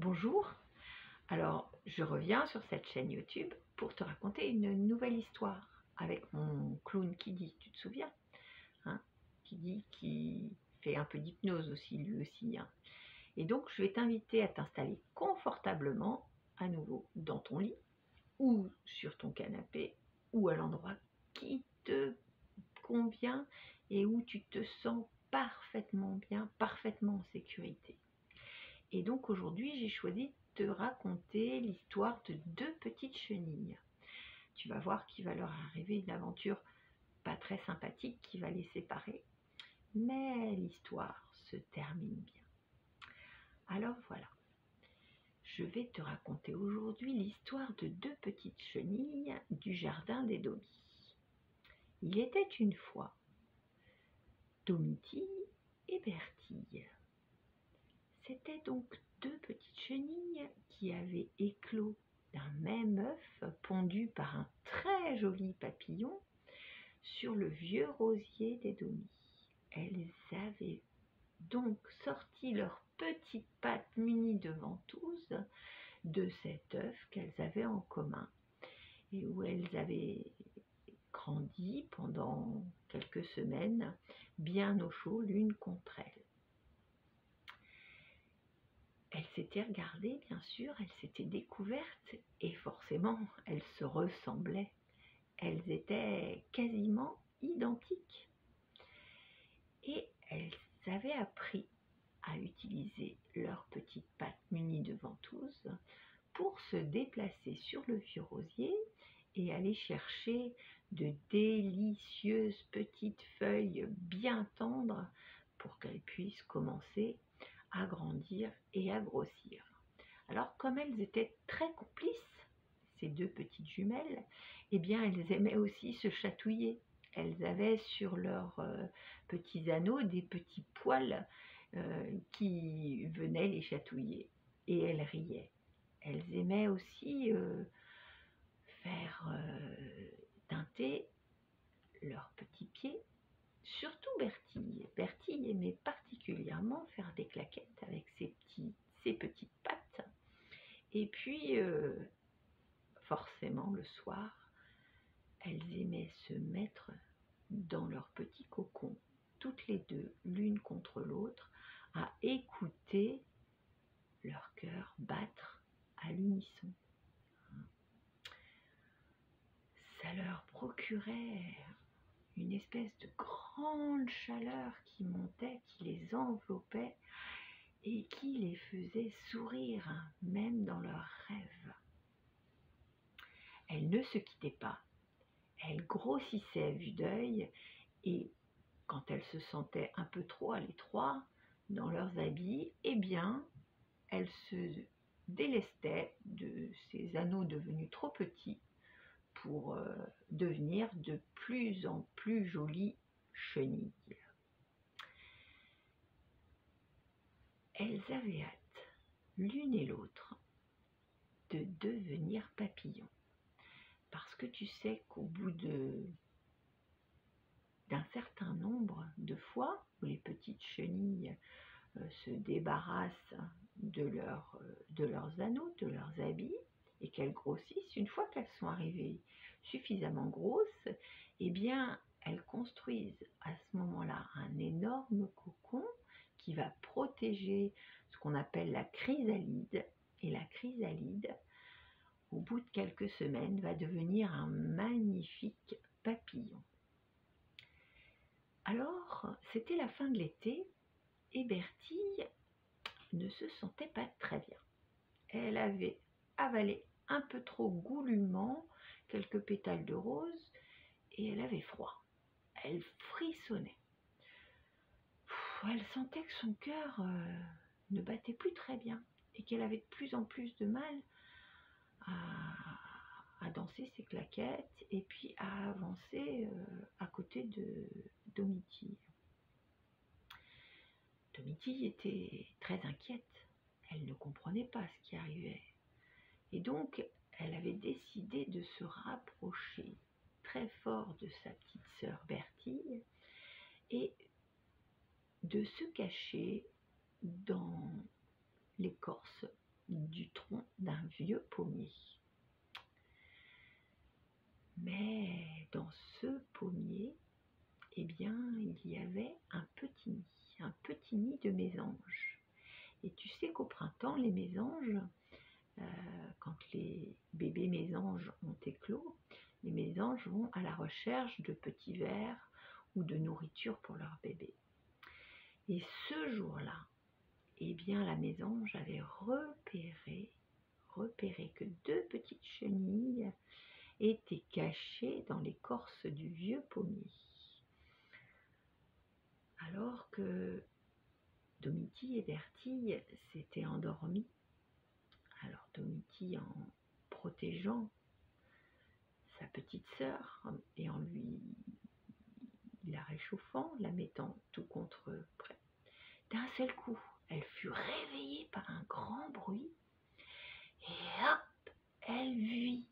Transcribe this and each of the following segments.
Bonjour, alors je reviens sur cette chaîne YouTube pour te raconter une nouvelle histoire avec mon clown Kiddy, tu te souviens hein? Kiddy qui fait un peu d'hypnose aussi, lui aussi. Et donc je vais t'inviter à t'installer confortablement à nouveau dans ton lit ou sur ton canapé ou à l'endroit qui te convient et où tu te sens parfaitement bien, parfaitement en sécurité. Et donc aujourd'hui, j'ai choisi de te raconter l'histoire de deux petites chenilles. Tu vas voir qu'il va leur arriver une aventure pas très sympathique qui va les séparer, mais l'histoire se termine bien. Alors voilà, je vais te raconter aujourd'hui l'histoire de deux petites chenilles du jardin des Domis. Il était une fois Domitille et Bertille. C'étaient donc deux petites chenilles qui avaient éclos d'un même œuf pondu par un très joli papillon sur le vieux rosier des Domis. Elles avaient donc sorti leurs petites pattes munies de ventouses de cet œuf qu'elles avaient en commun et où elles avaient grandi pendant quelques semaines, bien au chaud l'une contre elles. Elles s'étaient regardées, bien sûr, elles s'étaient découvertes et forcément, elles se ressemblaient. Elles étaient quasiment identiques. Et elles avaient appris à utiliser leurs petites pattes munies de ventouses pour se déplacer sur le vieux rosier et aller chercher de délicieuses petites feuilles bien tendres pour qu'elles puissent commencer à grandir et à grossir. Alors comme elles étaient très complices, ces deux petites jumelles, eh bien elles aimaient aussi se chatouiller. Elles avaient sur leurs petits anneaux des petits poils qui venaient les chatouiller et elles riaient. Elles aimaient aussi faire teinter leurs petits pieds. Surtout Bertille. Bertille aimait particulièrement faire des claquettes avec ses petites pattes. Et puis, forcément, le soir, elles aimaient se mettre dans leur petit cocon, toutes les deux, l'une contre l'autre, à écouter leur cœur battre à l'unisson. Ça leur procurait une espèce de grande chaleur qui montait, qui les enveloppait et qui les faisait sourire, même dans leurs rêves. Elles ne se quittaient pas, elles grossissaient à vue d'œil et quand elles se sentaient un peu trop à l'étroit dans leurs habits, eh bien, elles se délestaient de ces anneaux devenus trop petits pour devenir de plus en plus jolies chenilles. Elles avaient hâte, l'une et l'autre, de devenir papillons. Parce que tu sais qu'au bout d'un certain nombre de fois où les petites chenilles se débarrassent de leurs anneaux, de leurs habits, et qu'elles grossissent, une fois qu'elles sont arrivées suffisamment grosses, eh bien, elles construisent à ce moment-là un énorme cocon qui va protéger ce qu'on appelle la chrysalide. Et la chrysalide, au bout de quelques semaines, va devenir un magnifique papillon. Alors, c'était la fin de l'été et Bertille ne se sentait pas très bien. Elle avait avalé un peu trop goulûment quelques pétales de rose et elle avait froid. Elle frissonnait. Elle sentait que son cœur ne battait plus très bien et qu'elle avait de plus en plus de mal à danser ses claquettes et puis à avancer à côté de Domitille. Domitille était très inquiète. Elle ne comprenait pas ce qui arrivait. Et donc, elle avait décidé de se rapprocher très fort de sa petite sœur Bertille et de se cacher dans l'écorce du tronc d'un vieux pommier. Mais dans ce pommier, eh bien, il y avait un petit nid de mésanges. Et tu sais qu'au printemps, les mésanges, quand les bébés mésanges ont éclos, les mésanges vont à la recherche de petits vers ou de nourriture pour leur bébé. Et ce jour-là, eh bien, la mésange avait repéré que 2 petites chenilles étaient cachées dans l'écorce du vieux pommier. Alors que Domitille et Bertille s'étaient endormis, alors Domitille en protégeant sa petite sœur et en la réchauffant, la mettant tout contre près. D'un seul coup, elle fut réveillée par un grand bruit et hop, elle vit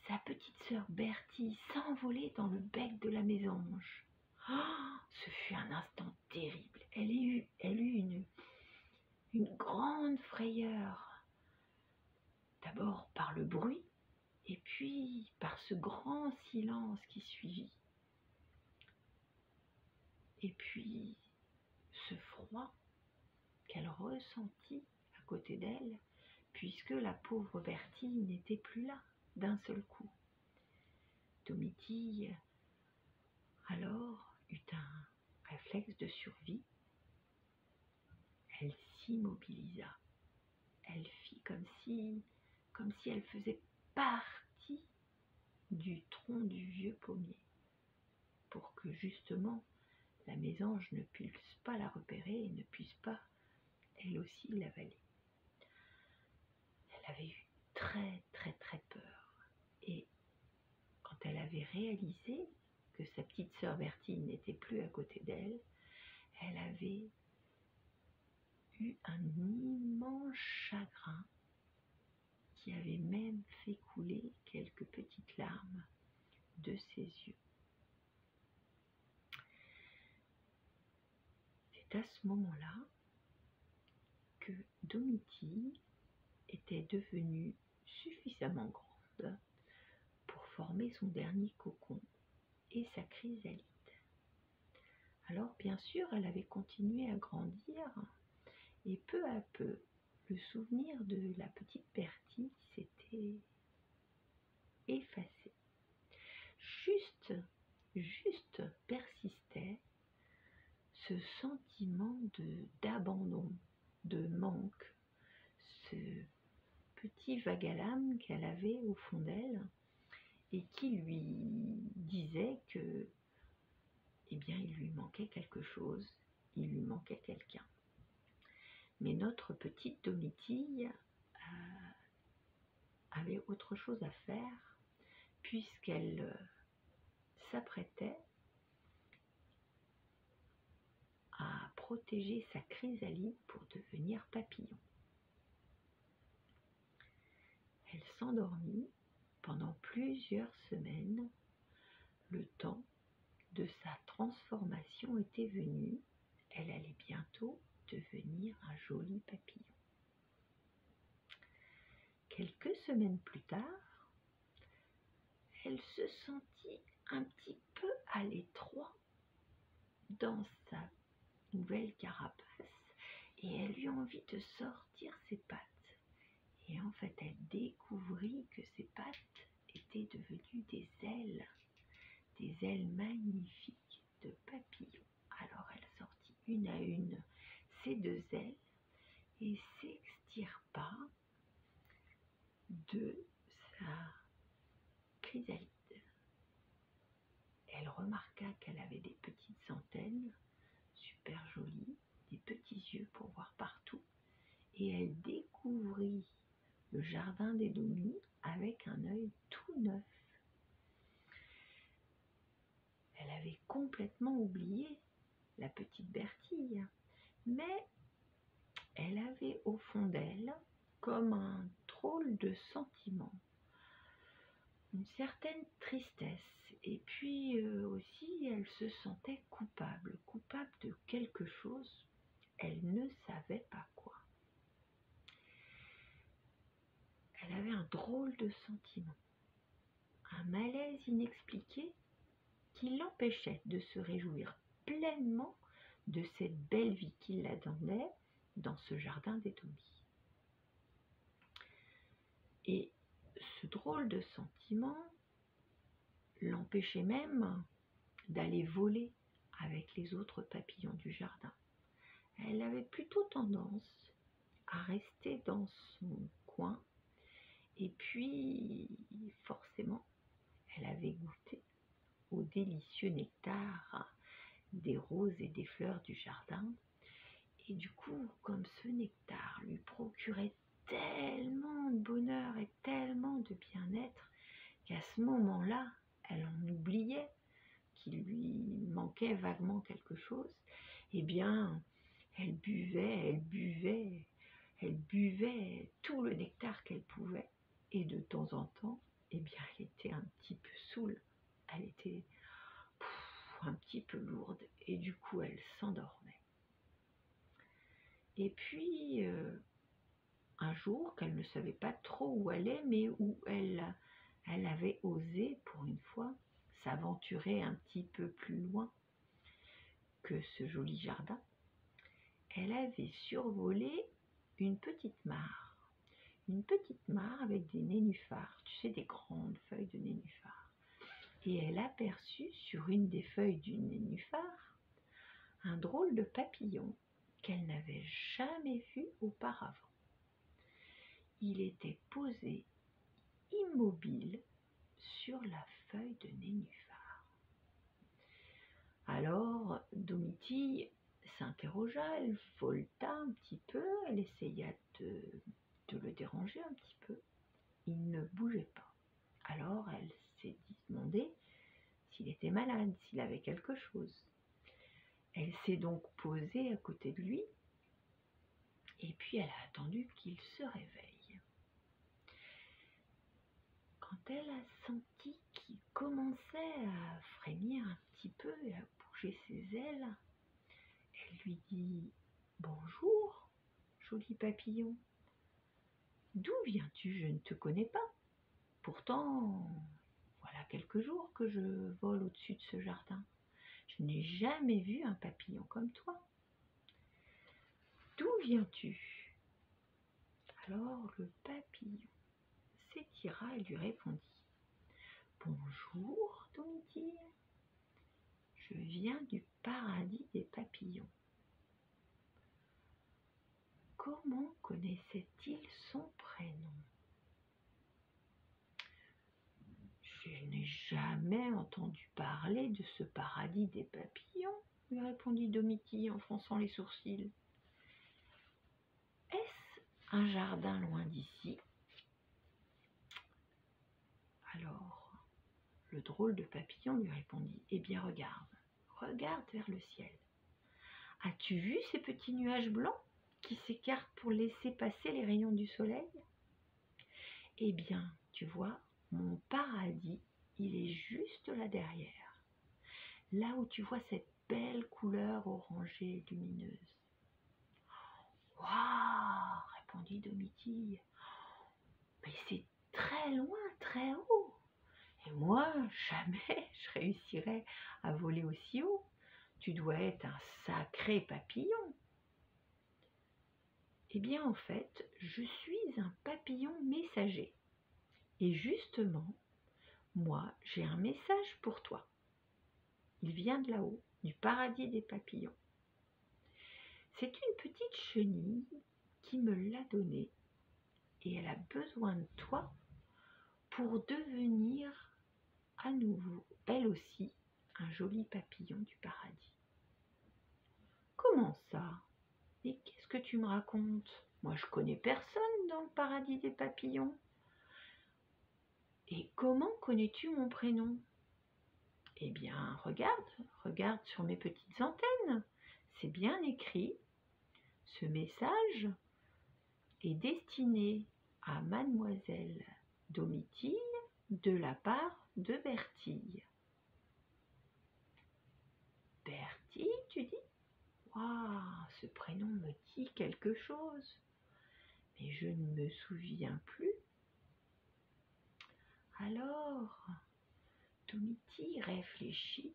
sa petite sœur Bertille s'envoler dans le bec de la mésange. Oh, ce fut un instant terrible. Elle eut une grande frayeur, d'abord par le bruit et puis par ce grand silence qui suivit. Et puis ce froid qu'elle ressentit à côté d'elle, puisque la pauvre Bertille n'était plus là d'un seul coup. Domitille alors eut un réflexe de survie. Elle s'immobilisa. Elle fit comme si elle faisait partie du tronc du vieux pommier, pour que justement la mésange ne puisse pas la repérer et ne puisse pas elle aussi l'avaler. Elle avait eu très très très peur, et quand elle avait réalisé que sa petite sœur Bertille n'était plus à côté d'elle, elle avait eu un immense chagrin qui avait même fait couler quelques petites larmes de ses yeux. C'est à ce moment-là que Domitille était devenue suffisamment grande pour former son dernier cocon et sa chrysalide. Alors bien sûr, elle avait continué à grandir et peu à peu, le souvenir de la petite Bertille s'était effacé. Juste persistait ce sentiment d'abandon, de manque, ce petit vague à l'âme qu'elle avait au fond d'elle et qui lui disait que, eh bien, il lui manquait quelque chose, il lui manquait quelqu'un. Mais notre petite Domitille avait autre chose à faire, puisqu'elle s'apprêtait à protéger sa chrysalide pour devenir papillon. Elle s'endormit pendant plusieurs semaines. Le temps de sa transformation était venu. Elle allait bientôt devenir un joli papillon. Quelques semaines plus tard, elle se sentit un petit peu à l'étroit dans sa nouvelle carapace et elle eut envie de sortir ses pattes. Et en fait, elle découvrit que ses pattes étaient devenues des ailes magnifiques de papillon. Alors elle sortit une à une ces 2 ailes et s'extirpa de sa chrysalide. Elle remarqua qu'elle avait des petites antennes super jolies, des petits yeux pour voir partout, et elle découvrit le jardin des Domis avec un œil tout neuf. Elle avait complètement oublié la petite Bertille, mais elle avait au fond d'elle comme un drôle de sentiment, une certaine tristesse, et puis aussi elle se sentait coupable de quelque chose, elle ne savait pas quoi. un drôle de sentiment, un malaise inexpliqué qui l'empêchait de se réjouir pleinement de cette belle vie qui l'attendait dans ce jardin d'étomie. Et ce drôle de sentiment l'empêchait même d'aller voler avec les autres papillons du jardin. Elle avait plutôt tendance à rester dans son coin et puis forcément elle avait goûté au délicieux nectar des roses et des fleurs du jardin et du coup comme ce nectar lui procurait tellement de bonheur et tellement de bien-être qu'à ce moment-là elle en oubliait qu'il lui manquait vaguement quelque chose, eh bien, elle buvait tout le nectar qu'elle pouvait, et de temps en temps, eh bien, elle était un petit peu saoule, elle était un petit peu lourde, et du coup, elle s'endormait. Et puis, un jour, qu'elle ne savait pas trop où aller, mais où elle avait osé, pour une fois, s'aventurer un petit peu plus loin que ce joli jardin, elle avait survolé une petite mare avec des nénuphars, tu sais, des grandes feuilles de nénuphars. Et elle aperçut sur une des feuilles du nénuphar un drôle de papillon qu'elle n'avait jamais vu auparavant. Il était posé immobile sur la feuille de nénuphar. Alors, Domitille s'interrogea, elle voleta un petit peu, elle essaya de le déranger un petit peu. Il ne bougeait pas. Alors, elle s'est demandé s'il était malade, s'il avait quelque chose. Elle s'est donc posée à côté de lui et puis elle a attendu qu'il se réveille. Quand elle a senti qu'il commençait à frémir un petit peu et à bouger ses ailes, elle lui dit « Bonjour, joli papillon. D'où viens-tu? Je ne te connais pas. Pourtant, voilà quelques jours que je vole au-dessus de ce jardin. Je n'ai jamais vu un papillon comme toi. D'où viens-tu » Alors le papillon s'étira et lui répondit « Bonjour, Domitille. Je viens du paradis des papillons. » Comment connaissait-il son prénom? Je n'ai jamais entendu parler de ce paradis des papillons, lui répondit Domitille en fronçant les sourcils. Est-ce un jardin loin d'ici? Alors, le drôle de papillon lui répondit, eh bien regarde vers le ciel. As-tu vu ces petits nuages blancs qui s'écartent pour laisser passer les rayons du soleil? Eh bien, tu vois, mon paradis, il est juste là derrière, là où tu vois cette belle couleur orangée et lumineuse. Waouh, répondit Domitille, mais c'est très loin, très haut. Et moi, jamais je réussirais à voler aussi haut. Tu dois être un sacré papillon. Eh bien, en fait, je suis un papillon messager. Et justement, moi, j'ai un message pour toi. Il vient de là-haut, du paradis des papillons. C'est une petite chenille qui me l'a donné et elle a besoin de toi pour devenir à nouveau, elle aussi, un joli papillon du paradis. Comment ça? Mais qu'est-ce que tu me racontes? Moi, je connais personne dans le paradis des papillons. Et comment connais-tu mon prénom? Eh bien, regarde sur mes petites antennes. C'est bien écrit. Ce message est destiné à Mademoiselle Domitille de la part de Bertille. Bertille, tu dis? Waouh, ce prénom me dit quelque chose, mais je ne me souviens plus Alors, Domiti réfléchit,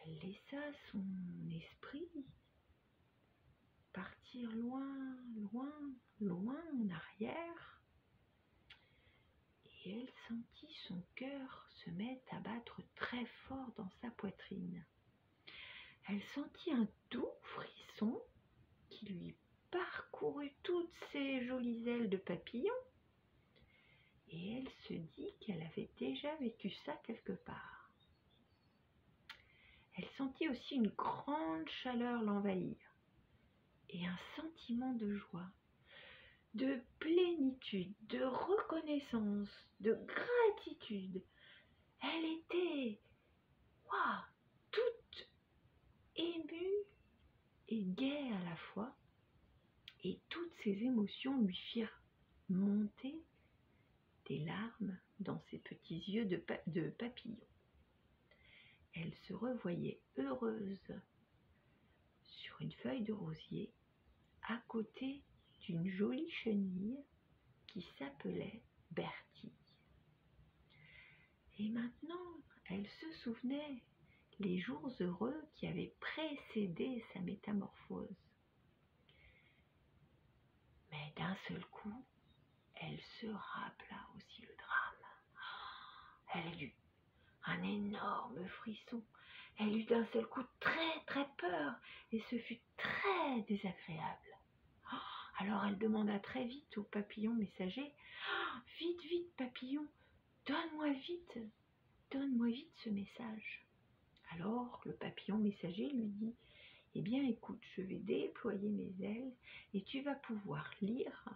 elle laissa son esprit partir loin, loin, loin en arrière, et elle sentit son cœur se mettre à battre très fort dans sa poitrine. Elle sentit un doux frisson qui lui parcourut toutes ses jolies ailes de papillon, et elle se dit qu'elle avait déjà vécu ça quelque part. Elle sentit aussi une grande chaleur l'envahir, et un sentiment de joie, de plénitude, de reconnaissance, de gratitude. Elle était, waouh, toute émue et gaie à la fois, et toutes ces émotions lui firent monter des larmes dans ses petits yeux de papillon. Elle se revoyait heureuse sur une feuille de rosier, à côté d'une jolie chenille qui s'appelait Bertille. Et maintenant, elle se souvenait les jours heureux qui avaient précédé sa métamorphose. Mais d'un seul coup, elle se rappela aussi le drame. Elle eut un énorme frisson. Elle eut d'un seul coup très très peur, et ce fut très désagréable. Alors elle demanda très vite au papillon messager: « Vite, vite, papillon, donne-moi vite ce message. » Alors le papillon messager lui dit: « Eh bien écoute, je vais déployer mes ailes et tu vas pouvoir lire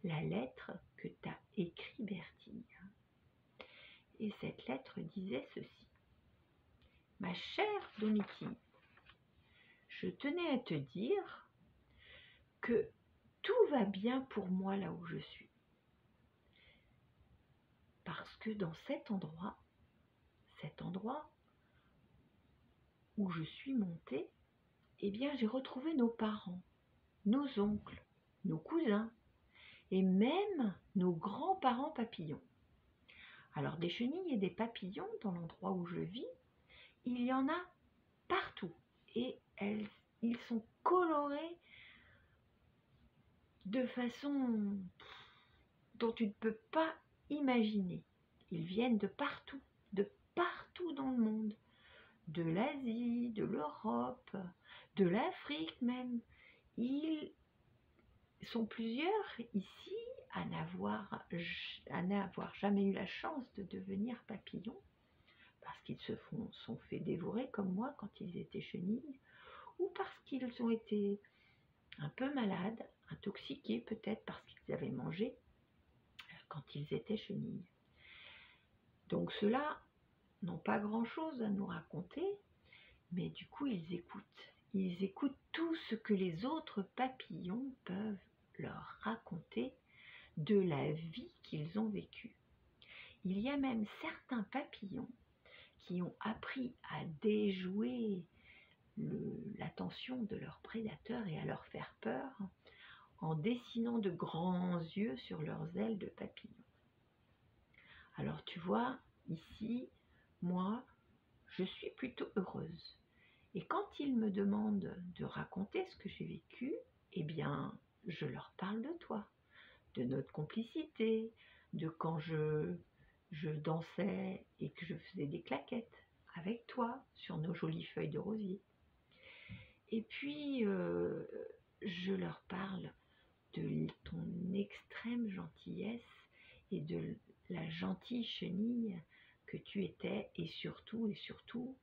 la lettre que t'a écrit Bertille. » Et cette lettre disait ceci: « Ma chère Domiti, je tenais à te dire que tout va bien pour moi là où je suis. Parce que dans cet endroit où je suis montée, eh bien j'ai retrouvé nos parents, nos oncles, nos cousins et même nos grands-parents papillons. Alors des chenilles et des papillons dans l'endroit où je vis, il y en a partout et ils sont colorés de façon dont tu ne peux pas imaginer. Ils viennent de partout dans le monde, de l'Asie, de l'Europe, de l'Afrique même. Ils sont plusieurs ici à n'avoir jamais eu la chance de devenir papillons, parce qu'ils sont fait dévorer comme moi quand ils étaient chenilles, ou parce qu'ils ont été un peu malades, intoxiqués peut-être parce qu'ils avaient mangé quand ils étaient chenilles. Donc ceux-là n'ont pas grand-chose à nous raconter, mais du coup ils écoutent tout ce que les autres papillons peuvent leur raconter de la vie qu'ils ont vécue. Il y a même certains papillons qui ont appris à déjouer l'attention de leurs prédateurs et à leur faire peur en dessinant de grands yeux sur leurs ailes de papillon. Alors tu vois, ici, moi, je suis plutôt heureuse. Et quand ils me demandent de raconter ce que j'ai vécu, eh bien, je leur parle de toi, de notre complicité, de quand je dansais et que je faisais des claquettes avec toi sur nos jolies feuilles de rosier. Et puis, je leur parle de ton extrême gentillesse et de la gentille chenille que tu étais, et surtout,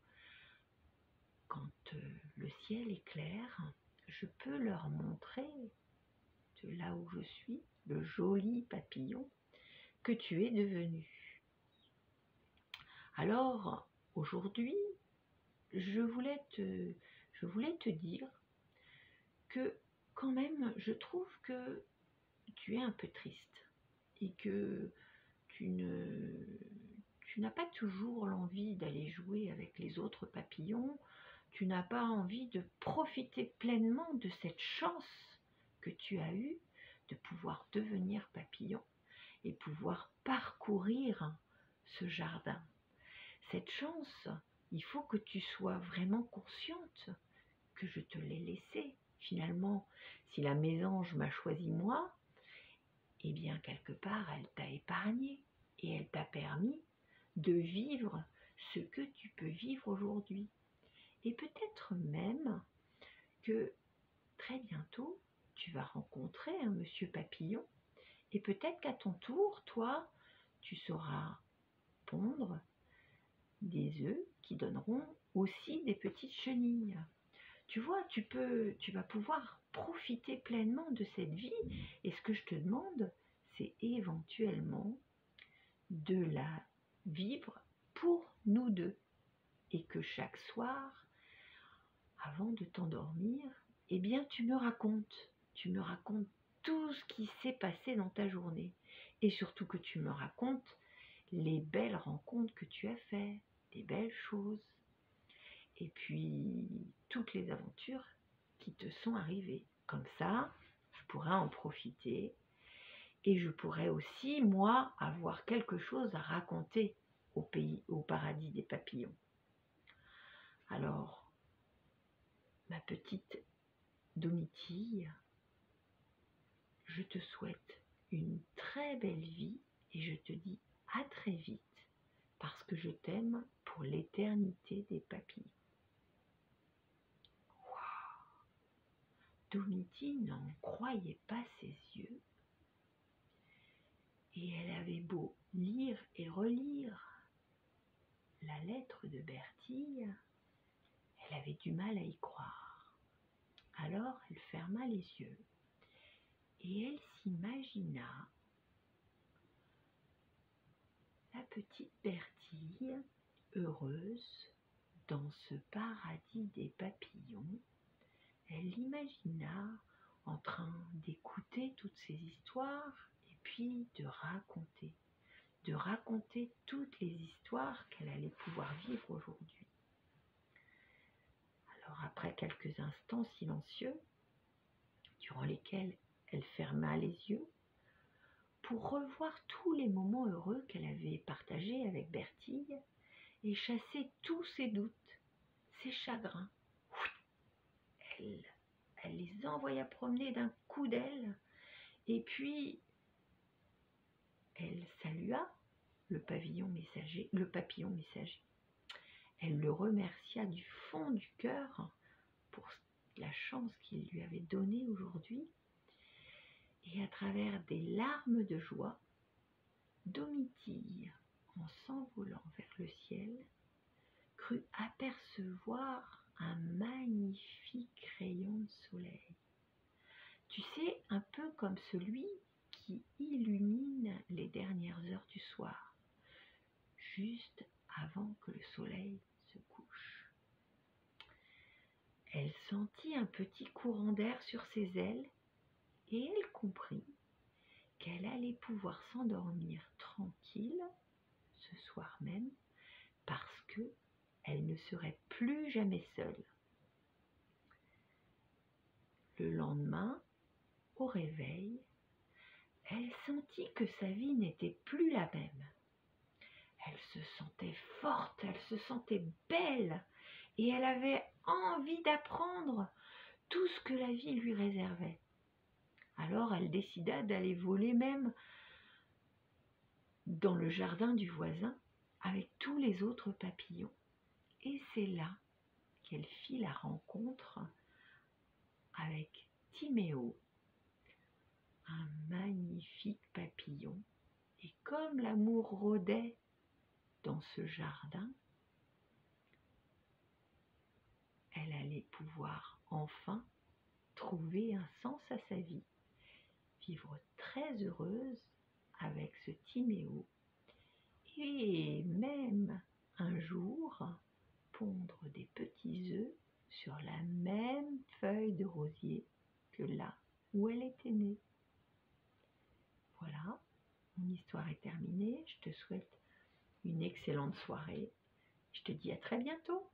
quand le ciel est clair, je peux leur montrer, de là où je suis, le joli papillon que tu es devenu. Alors, aujourd'hui, je voulais te dire que quand même, je trouve que tu es un peu triste et que tu n'as pas toujours l'envie d'aller jouer avec les autres papillons, tu n'as pas envie de profiter pleinement de cette chance que tu as eue de pouvoir devenir papillon. et pouvoir parcourir ce jardin. Cette chance, il faut que tu sois vraiment consciente que je te l'ai laissée. Finalement, si la mésange m'a choisi moi, eh bien quelque part elle t'a épargné et elle t'a permis de vivre ce que tu peux vivre aujourd'hui. Et peut-être même que très bientôt, tu vas rencontrer un monsieur papillon et peut-être qu'à ton tour, toi, tu sauras pondre des œufs qui donneront aussi des petites chenilles. Tu vois, tu vas pouvoir profiter pleinement de cette vie et ce que je te demande, c'est éventuellement de la vivre pour nous deux et que chaque soir, avant de t'endormir, eh bien tu me racontes tout ce qui s'est passé dans ta journée et surtout que tu me racontes les belles rencontres que tu as faites, les belles choses et puis toutes les aventures qui te sont arrivées. Comme ça, je pourrais en profiter et je pourrais aussi, moi, avoir quelque chose à raconter au paradis des papillons. Alors, ma petite Domitille, je te souhaite une très belle vie et je te dis à très vite parce que je t'aime pour l'éternité des papillons. Waouh! Domitille n'en croyait pas ses yeux et elle avait beau lire et relire la lettre de Bertille, elle avait du mal à y croire. Alors elle ferma les yeux et elle s'imagina la petite Bertille heureuse dans ce paradis des papillons. Elle l'imagina en train d'écouter toutes ces histoires et puis de raconter toutes les histoires qu'elle allait pouvoir vivre aujourd'hui. Alors après quelques instants silencieux, durant lesquels elle ferma les yeux, pour revoir tous les moments heureux qu'elle avait partagés avec Bertille et chasser tous ses doutes, ses chagrins. Elle les envoya promener d'un coup d'aile et puis elle salua le papillon messager. Elle le remercia du fond du cœur pour la chance qu'il lui avait donnée aujourd'hui. Et à travers des larmes de joie, Domitille, en s'envolant vers le ciel, crut apercevoir un magnifique rayon de soleil. Tu sais, un peu comme celui qui illumine les dernières heures du soir, juste avant que le soleil se couche. Elle sentit un petit courant d'air sur ses ailes et elle comprit qu'elle allait pouvoir s'endormir tranquille ce soir même parce qu'elle ne serait plus jamais seule. Le lendemain, au réveil, elle sentit que sa vie n'était plus la même. Elle se sentait forte, elle se sentait belle et elle avait envie d'apprendre tout ce que la vie lui réservait. Alors elle décida d'aller voler même dans le jardin du voisin avec tous les autres papillons. Et c'est là qu'elle fit la rencontre avec Timéo, un magnifique papillon. Et comme l'amour rôdait dans ce jardin, elle allait pouvoir enfin trouver un sens à sa vie, vivre très heureuse avec ce Timéo et même un jour pondre des petits œufs sur la même feuille de rosier que là où elle était née. Voilà, mon histoire est terminée. Je te souhaite une excellente soirée. Je te dis à très bientôt.